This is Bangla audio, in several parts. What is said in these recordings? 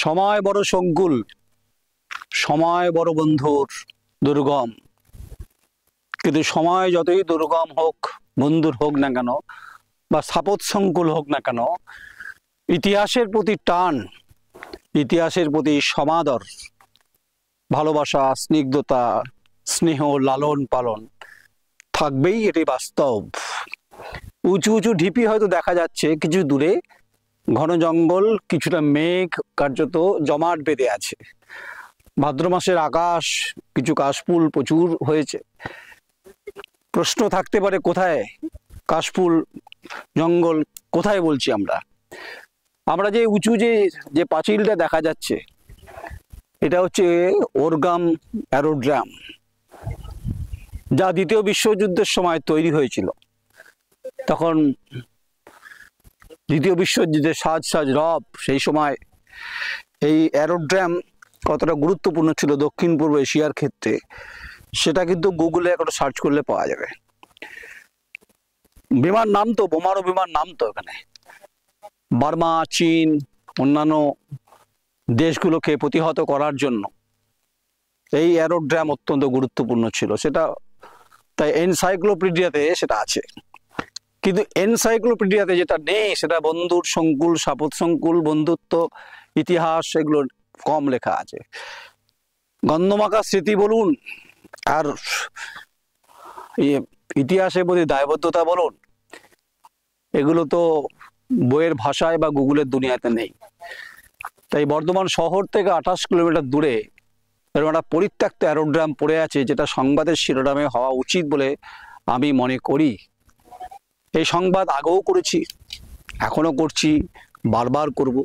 সময় বড় সংকুল, সময় বড় বন্ধুর দুর্গম। কিন্তু সময় যতই দুর্গম হোক, বন্ধুর হোক না কেন, বা স্থাপত সংকুল হোক না কেন, ইতিহাসের প্রতি টান, ইতিহাসের প্রতি সমাদর, ভালোবাসা, স্নিগ্ধতা, স্নেহ, লালন পালন থাকবেই, এটি বাস্তব। উঁচু উঁচু ঢিপি হয়তো দেখা যাচ্ছে কিছু দূরে, ঘন জঙ্গল, কিছুটা মেঘ কার্যত জমাট বেঁধে আছে। ভাদ্র মাসের আকাশ, কিছু কাশফুল প্রচুর হয়েছে। প্রশ্ন থাকতে পারে, কোথায় কাশফুল, জঙ্গল কোথায় বলছি আমরা? আমরা যে উঁচু যে পাঁচিলটা দেখা যাচ্ছে, এটা হচ্ছে ওরগাম অ্যারোড্রাম, যা দ্বিতীয় বিশ্বযুদ্ধের সময় তৈরি হয়েছিল। তখন দ্বিতীয় বিশ্বযুদ্ধের সাজ রব, সেই সময় এই অ্যারোড্রাম কতটা গুরুত্বপূর্ণ ছিল দক্ষিণ পূর্ব এশিয়ার ক্ষেত্রে, সেটা কিন্তু গুগলে একটা সার্চ করলে পাওয়া যাবে। বিমান নামতো, বোমারও বিমান নামতো এখানে। বার্মা, চীন, অন্যান্য দেশগুলোকে প্রতিহত করার জন্য এই অ্যারোড্রাম অত্যন্ত গুরুত্বপূর্ণ ছিল। সেটা তাই এনসাইক্লোপিডিয়াতে সেটা আছে, কিন্তু এনসাইক্লোপিডিয়াতে যেটা নেই সেটা বন্ধুর সংকুল, স্থাপত সংকুল, বন্ধুত্ব, ইতিহাস, এগুলো কম লেখা আছে। গন্ধমাখা স্মৃতি বলুন আর ইতিহাসের প্রতি দায়বদ্ধতা বলুন, এগুলো তো বইয়ের ভাষায় বা গুগলের দুনিয়াতে নেই। তাই বর্ধমান শহর থেকে 28 কিলোমিটার দূরে এরকম একটা পরিত্যক্ত অ্যারোড্রাম পড়ে আছে, যেটা সংবাদের শিরোনামে হওয়া উচিত বলে আমি মনে করি। এই সংবাদ আগেও করেছি, এখনো করছি, বারবার করব।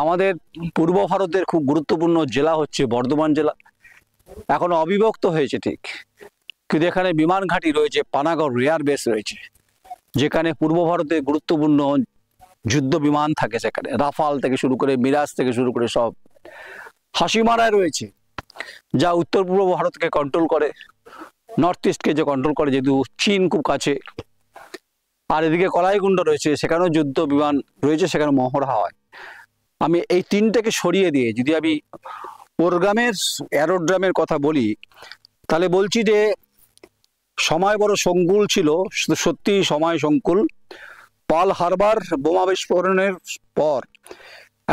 আমাদের পূর্ব ভারতের খুব গুরুত্বপূর্ণ জেলা হচ্ছে বর্ধমান জেলা। এখনো অবিভক্ত হয়েছে ঠিক, কিন্তু এখানে বিমান ঘাঁটি রয়েছে, পানাগড় রেয়ার বেস রয়েছে, যেখানে পূর্ব ভারতের গুরুত্বপূর্ণ যুদ্ধ বিমান থাকে। সেখানে রাফাল থেকে শুরু করে, মিরাজ থেকে শুরু করে সব। হাসিমারায় রয়েছে, যা উত্তর পূর্ব ভারতকে কন্ট্রোল করে, নর্থ ইস্টকে যে কন্ট্রোল করে, যেহেতু চীন খুব কাছে। আর এদিকে কলাইকুণ্ড রয়েছে, সেখানেও যুদ্ধ বিমান রয়েছে, সেখানে মহড়া হয়। আমি এই তিনটাকে সরিয়ে দিয়ে যদি আমি ওরগামের অ্যারোড্রামের কথা বলি, তাহলে বলছি যে সময় বড় সংকুল ছিল, সত্যি সময় সংকুল। পার্ল হারবার বোমা বিস্ফোরণের পর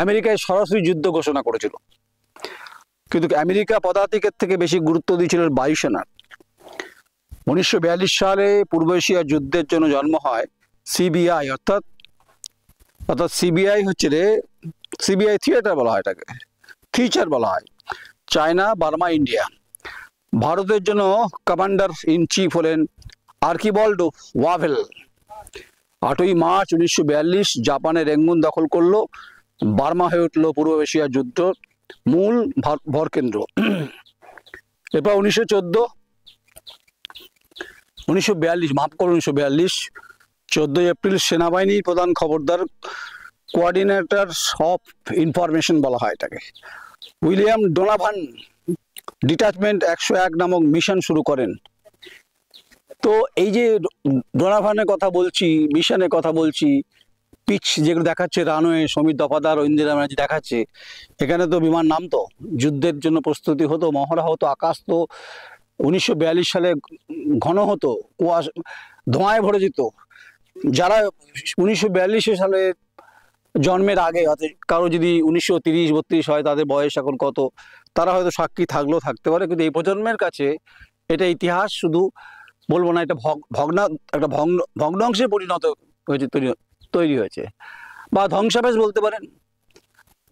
আমেরিকায় সরাসরি যুদ্ধ ঘোষণা করেছিল, কিন্তু আমেরিকা পদাতিকের থেকে বেশি গুরুত্ব দিয়েছিল বায়ুসেনার। 1942 সালে পূর্ব এশিয়া যুদ্ধের জন্য জন্ম হয় সিবিআই, অর্থাৎ সিবিআই হচ্ছে সিবিআই থিয়েটার বলা হয়, এটাকে থিয়েটার বলা হয়। China, Burma, India. ভারতের জন্য কমান্ডার ইন চিফ হলেন আর্কিবল্ড ওয়াভেল। 8ই মার্চ 1942 জাপানের রেঙ্গুন দখল করলো, বার্মা হয়ে উঠলো পূর্ব এশিয়া যুদ্ধ মূল ভরকেন্দ্র। এরপর 1942, মাফ করুন, 1942 14ই এপ্রিল সেনাবাহিনীর প্রধান খবরদার, কোঅর্ডিনেটর অফ ইনফরমেশন বলা হয় এটাকে, উইলিয়াম ডোনাভান ডিটাচমেন্ট 101 নামক মিশন শুরু করেন। তো এই যে ডোনাভানের কথা বলছি, মিশনের কথা বলছি, পিচ যেগুলো দেখাচ্ছে, রানওয়ে, সমীর দফাদার, ইন্দিরা ব্যানার্জি দেখাচ্ছে, এখানে তো বিমান নামতো, যুদ্ধের জন্য প্রস্তুতি হতো, মহড়া হতো। আকাশ তো 1942 সালে ঘন হতো, কুয়াশা, ধোঁয়ায় ভরে যেত। যারা 1942 সালে জন্মের আগে, কারো যদি 1930-32 হয়, তাদের বয়স এখন কত, তারা হয়তো সাক্ষী থাকলেও থাকতে পারে, কিন্তু এই প্রজন্মের কাছে এটা ইতিহাস শুধু বলবো না, এটা একটা ভগ্নাংশে পরিণত হয়েছে, তৈরি হয়েছে, বা ধ্বংসাবশেষ বলতে পারেন,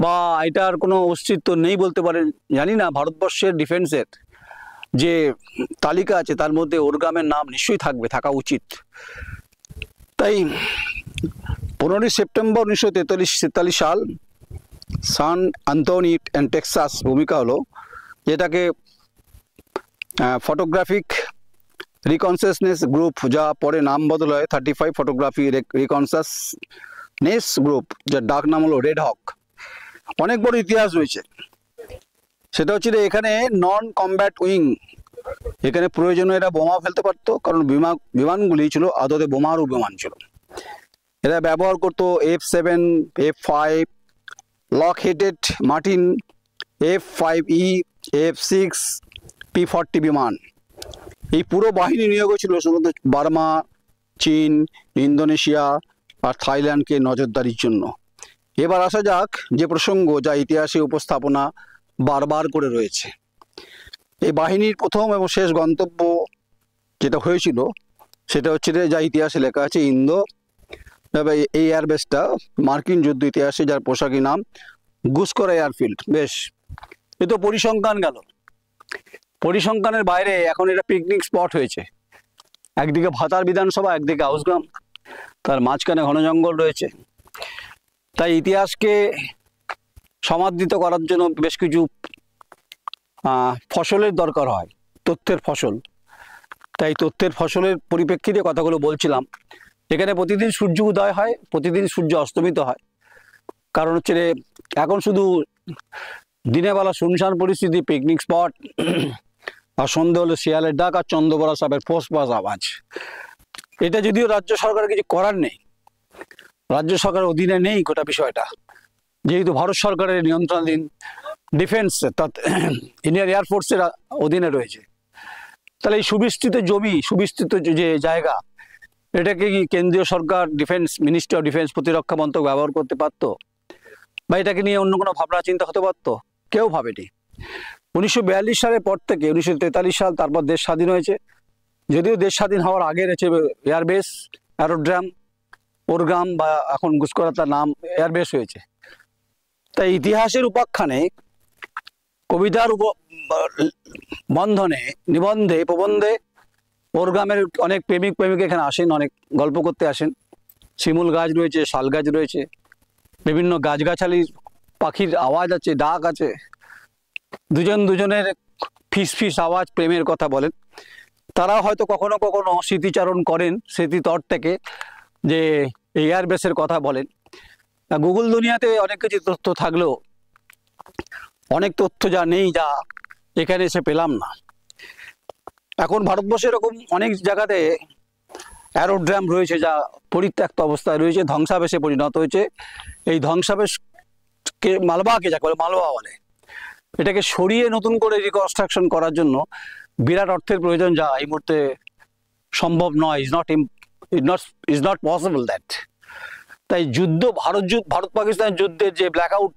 বা এটার কোনো অস্তিত্ব নেই বলতে পারেন। জানি না, ভারতবর্ষের ডিফেন্সের যে তালিকা আছে তার মধ্যে ওরগামের নাম নিশ্চয়ই থাকা উচিত। তাই 15ই সেপ্টেম্বর 1943 সাল সান আন্তোনি অ্যান্ড টেক্সাস ভূমিকা হলো, যেটাকে ফটোগ্রাফিক রিকনসাসনেস গ্রুপ, যা পরে নাম বদল হয় 35 ফটোগ্রাফি রিকনসাসনেস গ্রুপ, যার ডাক নাম হলো রেড হক। অনেক বড় ইতিহাস রয়েছে। সেটা হচ্ছে এখানে নন কমব্যাট উইং, এখানে প্রয়োজনে এরা বোমা ফেলতে পারতো, কারণ বিমানগুলি ছিল আদতে বোমারু বিমান ছিল। এরা ব্যবহার করতো F-7, F-5, লকহেডেড Martin F-5E, F-6, P-40 বিমান। এই পুরো বাহিনী নিয়োগ হয়েছিল শুধুমাত্র বার্মা, চীন, ইন্দোনেশিয়া আর থাইল্যান্ডকে নজরদারির জন্য। এবার আসা যাক যে প্রসঙ্গ যা ইতিহাসে উপস্থাপনা বারবার করে রয়েছে। এই বাহিনীর প্রথম এবং শেষ গন্তব্য যেটা হয়েছিল সেটা হচ্ছে যা ইতিহাসে লেখা আছে ইন্দো। এই এয়ারবেসটা মার্কিন যুদ্ধ ইতিহাসে যার পোশাকি নাম গুসকরা এয়ারফিল্ড। বেশ, এ তো পরিসংখ্যান গেল। পরিসংখ্যানের বাইরে এখন এটা পিকনিক স্পট হয়েছে। একদিকে ভাতার বিধানসভা, একদিকে আউসগ্রাম, তার মাঝখানে ঘন জঙ্গল রয়েছে। তাই ইতিহাসকে সমাদৃত করার জন্য বেশ কিছু ফসলের দরকার হয়, তথ্যের ফসল। তাই তথ্যের ফসলের পরিপ্রেক্ষিতে কথাগুলো বলছিলাম। এখানে প্রতিদিন সূর্য উদয় হয়, প্রতিদিন সূর্য অস্তমিত হয়। কারণ হচ্ছে এখন শুধু দিনের বেলা শুনশান পরিস্থিতি, পিকনিক স্পট, আর সন্ধ্যে হলে শিয়ালের ডাক আর চন্দ্রবড়া সাপের ফোঁস ফাঁস আওয়াজ। এটা যদিও রাজ্য সরকারের কিছু করার নেই, রাজ্য সরকারের অধীনে নেই গোটা বিষয়টা, যেহেতু ভারত সরকারের নিয়ন্ত্রণাধীন ডিফেন্স অর্থাৎ ইন্ডিয়ান এয়ারফোর্সের অধীনে রয়েছে। তাহলে এই সুবিস্তৃত জমি, সুবিস্তৃত যে জায়গা, এটাকে কি কেন্দ্রীয় সরকার, ডিফেন্স মিনিস্ট্রি অফ ডিফেন্স, প্রতিরক্ষা মন্ত্রক ব্যবহার করতে পারতো, বা এটাকে নিয়ে অন্য কোনো ভাবনা চিন্তা হতে পারতো? কেউ ভাবেনি। 1942 সালের পর থেকে 1943 সাল, তারপর দেশ স্বাধীন হয়েছে। যদিও দেশ স্বাধীন হওয়ার আগে রয়েছে এয়ারবেস, অ্যারোড্রাম, ওরগ্রাম বা এখন গুসকরা তার নাম এয়ারবেস হয়েছে। তাই ইতিহাসের উপাখ্যানে, কবিতার বন্ধনে, নিবন্ধে, প্রবন্ধে ওরগ্রামের অনেক প্রেমিক প্রেমিকা এখানে আসেন, অনেক গল্প করতে আসেন। শিমুল গাছ রয়েছে, শাল গাছ রয়েছে, বিভিন্ন গাছগাছালির পাখির আওয়াজ আছে, ডাক আছে। দুজন দুজনের ফিস ফিস আওয়াজ, প্রেমের কথা বলেন। তারাও হয়তো কখনো কখনো স্মৃতিচারণ করেন, স্মৃতিতর থেকে যে এয়ারবেসের কথা বলেন। গুগল দুনিয়াতে অনেক কিছু তথ্য থাকলেও অনেক তথ্য যা নেই, যা এখানে এসে পেলাম না। এখন ভারতবর্ষে এরকম অনেক জায়গাতে অ্যারোড্রাম রয়েছে যা পরিত্যক্ত অবস্থায় রয়েছে, ধ্বংসাবেশে পরিণত হয়েছে। এই ধ্বংসাবেশকে মালবাকে, যাকে বলে মালবা বলে, এটাকে সরিয়ে নতুন করে রিকনস্ট্রাকশন করার জন্য বিরাট অর্থের প্রয়োজন, যা এই মুহূর্তে সম্ভব নয়। Is not possible that. তাই যুদ্ধ, ভারত পাকিস্তান যুদ্ধের যে ব্ল্যাক আউট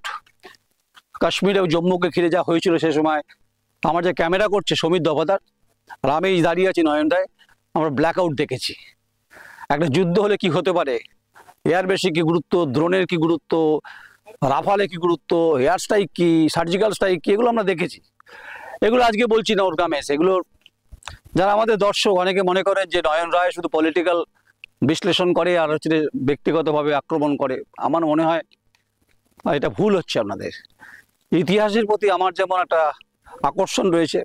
কাশ্মীর এবং জম্মুকে ঘিরে যা হয়েছিল সে সময়, আমার যে ক্যামেরা করছে সমিত দফাদার আর আমি দাঁড়িয়ে আছি নয়নদায়, আমরা ব্ল্যাক আউট দেখেছি। একটা যুদ্ধ হলে কি হতে পারে, এয়ারবেসে কি গুরুত্ব, ড্রোনের কি গুরুত্ব, রাফালে কি গুরুত্ব, এয়ার স্ট্রাইক কি, সার্জিক্যাল স্ট্রাইক কি, এগুলো আমরা দেখেছি। এগুলো আজকে বলছি না ওর গ্রামে এসে। এগুলো যারা আমাদের দর্শক, অনেকে মনে করেন যে নয়ন রায় শুধু পলিটিক্যাল বিশ্লেষণ করে আর হচ্ছে ব্যক্তিগতভাবে আক্রমণ করে। আমার মনে হয় এটা ভুল হচ্ছে আপনাদের। ইতিহাসের প্রতি আমার যেমন একটা আকর্ষণ রয়েছে,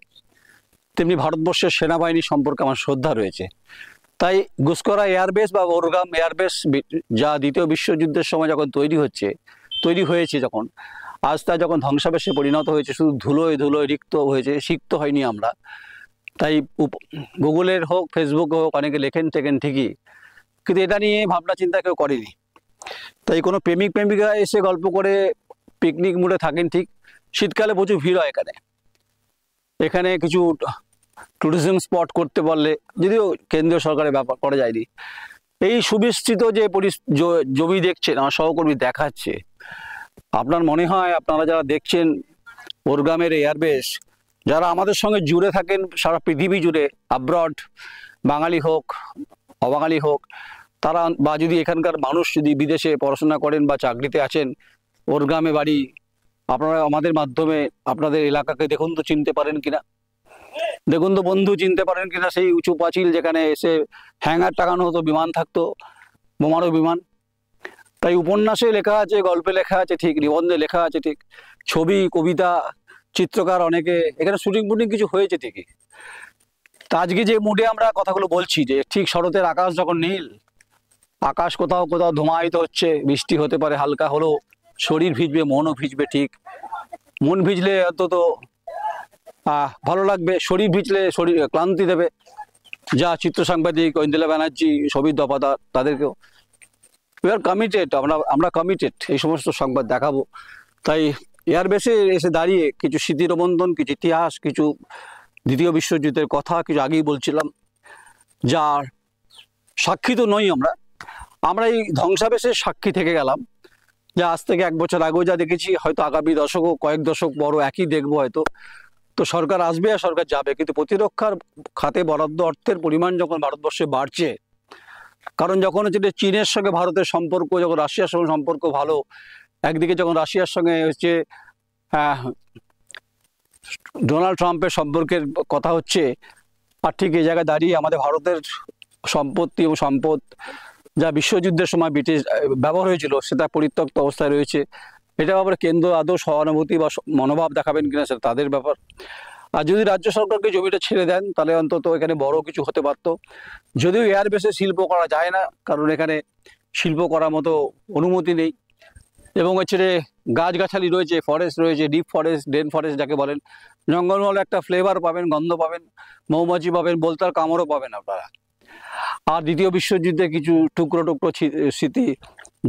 তেমনি ভারতবর্ষের সেনাবাহিনী সম্পর্কে আমার শ্রদ্ধা রয়েছে। তাই গুসকরা এয়ারবেস বা ওরগ্রাম এয়ারবেস, যা দ্বিতীয় বিশ্বযুদ্ধের সময় যখন তৈরি হয়েছে, যখন আজ তা যখন ধ্বংসাবেশে পরিণত হয়েছে, শুধু ধুলোয় ধুলোয় রিক্ত হয়েছে, সিক্ত হয়নি আমরা। তাই গুগলের হোক, ফেসবুক হোক, অনেকে লেখেন টেকেন ঠিকই, কিন্তু এটা নিয়ে ভাবনা চিন্তা কেউ করেনি। তাই কোনো প্রেমিক প্রেমিকা এসে গল্প করে পিকনিক মুডে থাকেন ঠিক। শীতকালে প্রচুর ভিড় হয় এখানে কিছু ট্যুরিজম স্পট করতে পারলে, যদিও কেন্দ্রীয় সরকারের ব্যাপার করা যায়নি। এই সুবিস্তৃত যে জমি দেখছেন, আমার সহকর্মী দেখাচ্ছে, আপনার মনে হয় আপনারা যারা দেখছেন ওরগ্রামের এয়ারবেস, যারা আমাদের সঙ্গে জুড়ে থাকেন সারা পৃথিবী জুড়ে, আব্রড, বাঙালি হোক অবাঙালি হোক, তারা বা যদি এখানকার মানুষ যদি বিদেশে পড়াশোনা করেন বা চাকরিতে আছেন, ওরগ্রামে বাড়ি, আপনারা আমাদের মাধ্যমে আপনাদের এলাকাকে দেখুন তো চিনতে পারেন কিনা, দেখুন তো বন্ধু চিনতে পারেন কিনা সেই উঁচু পাঁচিল যেখানে এসে হ্যাঙ্গার টাঙানো হতো, বিমান থাকতো, বোমারু বিমান। তাই উপন্যাসে লেখা আছে, গল্পে লেখা আছে ঠিক, নিবন্ধে লেখা আছে ঠিক, ছবি, কবিতা, চিত্রকার অনেকে এখানে শুটিং ফুটিং কিছু হয়েছে ঠিকই। তা আজকে যে মুডে আমরা কথাগুলো বলছি, যে ঠিক শরতের আকাশ যখন নীল, আকাশ কোথাও কোথাও ধুমায়িত হচ্ছে, বৃষ্টি হতে পারে হালকা হলেও, শরীর ভিজবে, মনও ভিজবে ঠিক। মন ভিজলে অন্তত ভালো লাগবে, শরীর ভিজলে শরীর ক্লান্তি দেবে। যা চিত্র সাংবাদিক ঐন্দ্রিলা ব্যানার্জি, সবিত দফাদার, তাদেরকেও উই আর কমিটেড, আমরা কমিটেড এই সমস্ত সংবাদ দেখাবো। তাই এয়ারবেসে এসে দাঁড়িয়ে কিছু স্মৃতি রোমন্থন, কিছু ইতিহাস, কিছু দ্বিতীয় বিশ্বযুদ্ধের কথা, কিছু আগেই বলছিলাম, যার সাক্ষী তো নই আমরা। আমরা এই ধ্বংসাবেশের সাক্ষী থেকে গেলাম, যে আজ থেকে 1 বছর আগেও যা দেখেছি, হয়তো আগামী দশকও কয়েক দশক বড় একই দেখবো হয়তো। তো সরকার আসবে আর সরকার যাবে, কিন্তু প্রতিরক্ষার খাতে বরাদ্দ অর্থের পরিমাণ যখন ভারতবর্ষে বাড়ছে, কারণ যখন হচ্ছে যে চীনের সঙ্গে ভারতের সম্পর্ক, যখন রাশিয়ার সঙ্গে সম্পর্ক ভালো, একদিকে যখন রাশিয়ার সঙ্গে হচ্ছে ডোনাল্ড ট্রাম্পের সম্পর্কের কথা হচ্ছে, আর ঠিক এই জায়গায় দাঁড়িয়ে আমাদের ভারতের সম্পত্তি এবং সম্পদ যা বিশ্বযুদ্ধের সময় ব্রিটিশ ব্যবহার হয়েছিল সেটা পরিত্যক্ত অবস্থায় রয়েছে, এটা ব্যাপারে কেন্দ্র আদৌ সহানুভূতি বা মনোভাব দেখাবেন কিনা সেটা তাদের ব্যাপার। আর যদি রাজ্য সরকারকে জমিটা ছেড়ে দেন, তাহলে অন্তত এখানে বড় কিছু হতে পারত। যদিও এয়ারবেসে শিল্প করা যায় না, কারণ এখানে শিল্প করার মতো অনুমতি নেই, এবং হচ্ছে গাছগাছালি রয়েছে, ফরেস্ট রয়েছে, ডিপ ফরেস্ট, ডেন ফরেস্ট যাকে বলেন, জঙ্গলমহলে একটা ফ্লেভার পাবেন, গন্ধ পাবেন, মৌমাছি পাবেন, বোলতার কামড়ও পাবেন আপনারা। আর দ্বিতীয় বিশ্বযুদ্ধে কিছু টুকরো টুকরো স্মৃতি,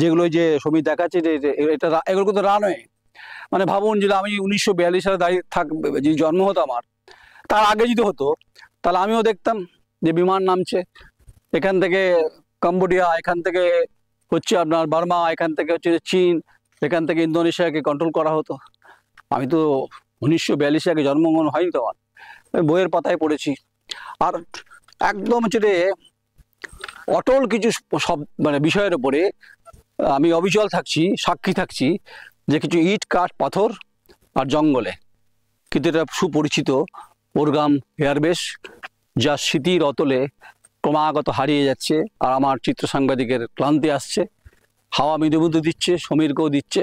যেগুলো যে ছবি দেখাচ্ছে যে এটা, এগুলো কিন্তু রানওয়ে। মানে ভাবুন, যদি আমি 1942 সালে দাঁড়িয়ে যে জন্ম হতো আমার, তার আগে যদি হতো, তাহলে আমিও দেখতাম যে বিমান নামছে এখান থেকে কম্বোডিয়া, এখান থেকে হচ্ছে আপনার বার্মা, এখান থেকে হচ্ছে চীন, এখান থেকে ইন্দোনেশিয়াকে কন্ট্রোল করা হতো। আমি তো 1942 আগে জন্মগ্রহণ হয়নি তো আমার, বইয়ের পাতায় পড়েছি। আর একদম হচ্ছে অটল কিছু সব মানে বিষয়ের উপরে আমি অবিচল থাকছি, সাক্ষী থাকছি, যে কিছু ইট, কাঠ, পাথর আর জঙ্গলে, কিন্তু এটা সুপরিচিত ওরগাম এয়ারবেস, যা স্মৃতির অতলে ক্রমাগত হারিয়ে যাচ্ছে। আর আমার চিত্র সাংবাদিকের ক্লান্তি আসছে, হাওয়া মৃদু মৃদু দিচ্ছে, সমীরকেও দিচ্ছে।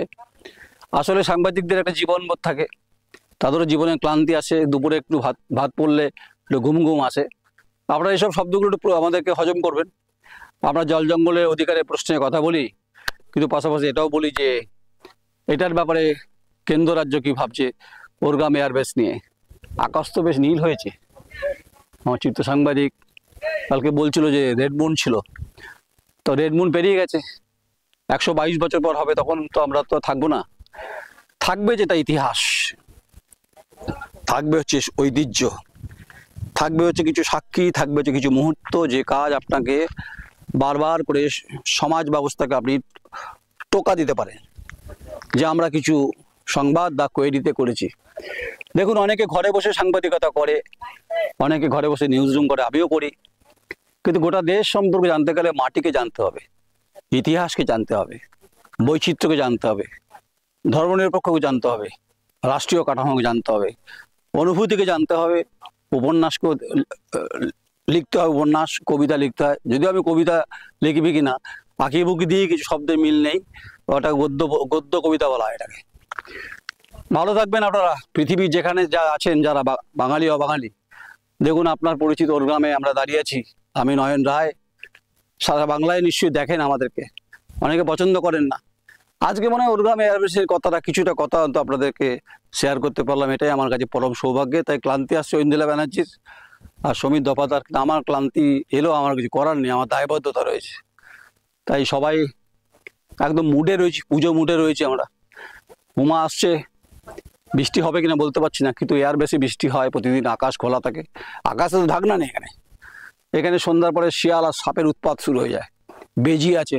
আসলে সাংবাদিকদের একটা জীবনবোধ থাকে, তাদেরও জীবনে ক্লান্তি আসে, দুপুরে একটু ভাত পড়লে একটু ঘুম ঘুম আসে। আপনারা এইসব শব্দগুলো একটু আমাদেরকে হজম করবেন। আমরা জল জঙ্গলের অধিকারের প্রশ্নে কথা বলি, কিন্তু পাশাপাশি এটাও বলি যে এটার ব্যাপারে কেন্দ্র রাজ্য কি ভাবছে ওরগাম এয়ারবেস নিয়ে। আকাশ তো বেশ নীল হয়েছে। আমার চিত্র সাংবাদিক কালকে বলছিল যে রেড মুন ছিল, তো রেড মুন পেরিয়ে গেছে, 122 বছর পর হবে, তখন তো আমরা তো থাকবো না। থাকবে যেটা ইতিহাস, থাকবে হচ্ছে ঐতিহ্য, থাকবে হচ্ছে কিছু সাক্ষী, থাকবে হচ্ছে কিছু মুহূর্ত, যে কাজ আপনাকে বারবার করে সমাজ ব্যবস্থাকে আপনি টোকা দিতে পারেন যে আমরা কিছু সংবাদ বা কোয়েরিতে করেছি। দেখুন, অনেকে ঘরে বসে সাংবাদিকতা করে, অনেকে ঘরে বসে নিউজ রুম করে, আমিও করি, কিন্তু গোটা দেশ সম্পর্কে জানতে গেলে মাটিকে জানতে হবে, ইতিহাসকে জানতে হবে, বৈচিত্র্যকে জানতে হবে, ধর্মনিরপেক্ষকে জানতে হবে, রাষ্ট্রীয় কাঠামোকে জানতে হবে, অনুভূতিকে জানতে হবে, উপন্যাসকে লিখতে হয়, উপন্যাস কবিতা লিখতে হয়। যদিও আমি কবিতা লিখবি কিনা আঁকি বুকি দিয়ে কিছু শব্দের মিল নেই, ওটা গদ্য কবিতা বলা হয় এটাকে। ভালো থাকবেন আপনারা, পৃথিবীর যেখানে যা আছেন, যারা বাঙালি অবাঙালি। দেখুন, আপনার পরিচিত ওরগ্রামে আমরা দাঁড়িয়ে আছি, আমি নয়ন রায়। সারা বাংলায় নিশ্চয়ই দেখেন আমাদেরকে, অনেকে পছন্দ করেন না। আজকে মনে হয় ওরগ্রামে এয়ারবেসের কথাটা, কিছুটা কথা তো আপনাদেরকে শেয়ার করতে পারলাম, এটাই আমার কাছে পরম সৌভাগ্যে। তাই ক্লান্তি আসছে ঐন্দ্রিলা ব্যানার্জির আর সমীর দফাদার, আমার ক্লান্তি এলো, আমার কিছু করার নেই, আমার দায়বদ্ধতা রয়েছে। তাই সবাই একদম মুডে রয়েছি, পুজো মুডে রয়েছে আমরা। উমা আসছে, বৃষ্টি হবে কিনা বলতে পারছি না, কিন্তু এয়ারবেসে বৃষ্টি হয় প্রতিদিন, আকাশ খোলা থাকে। আকাশে তো ঢাকনা নেই এখানে, এখানে সন্ধ্যার পরে শিয়াল আর সাপের উৎপাত শুরু হয়ে যায়, বেজি আছে,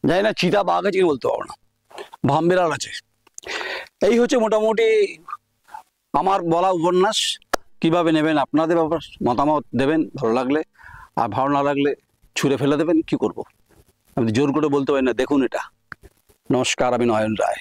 জানি না চিতা বাঘ আছে কি বলতে পারবো না, ভামবিড়াল আছে। এই হচ্ছে মোটামুটি আমার বলা উপন্যাস। কিভাবে নেবেন আপনাদের ব্যাপার, মতামত দেবেন ভালো লাগলে, আর ভালো না লাগলে ছুঁড়ে ফেলে দেবেন, কি করব, আমি জোর করে বলতে পারি না। দেখুন এটা। নমস্কার, আমি নয়ন রায়।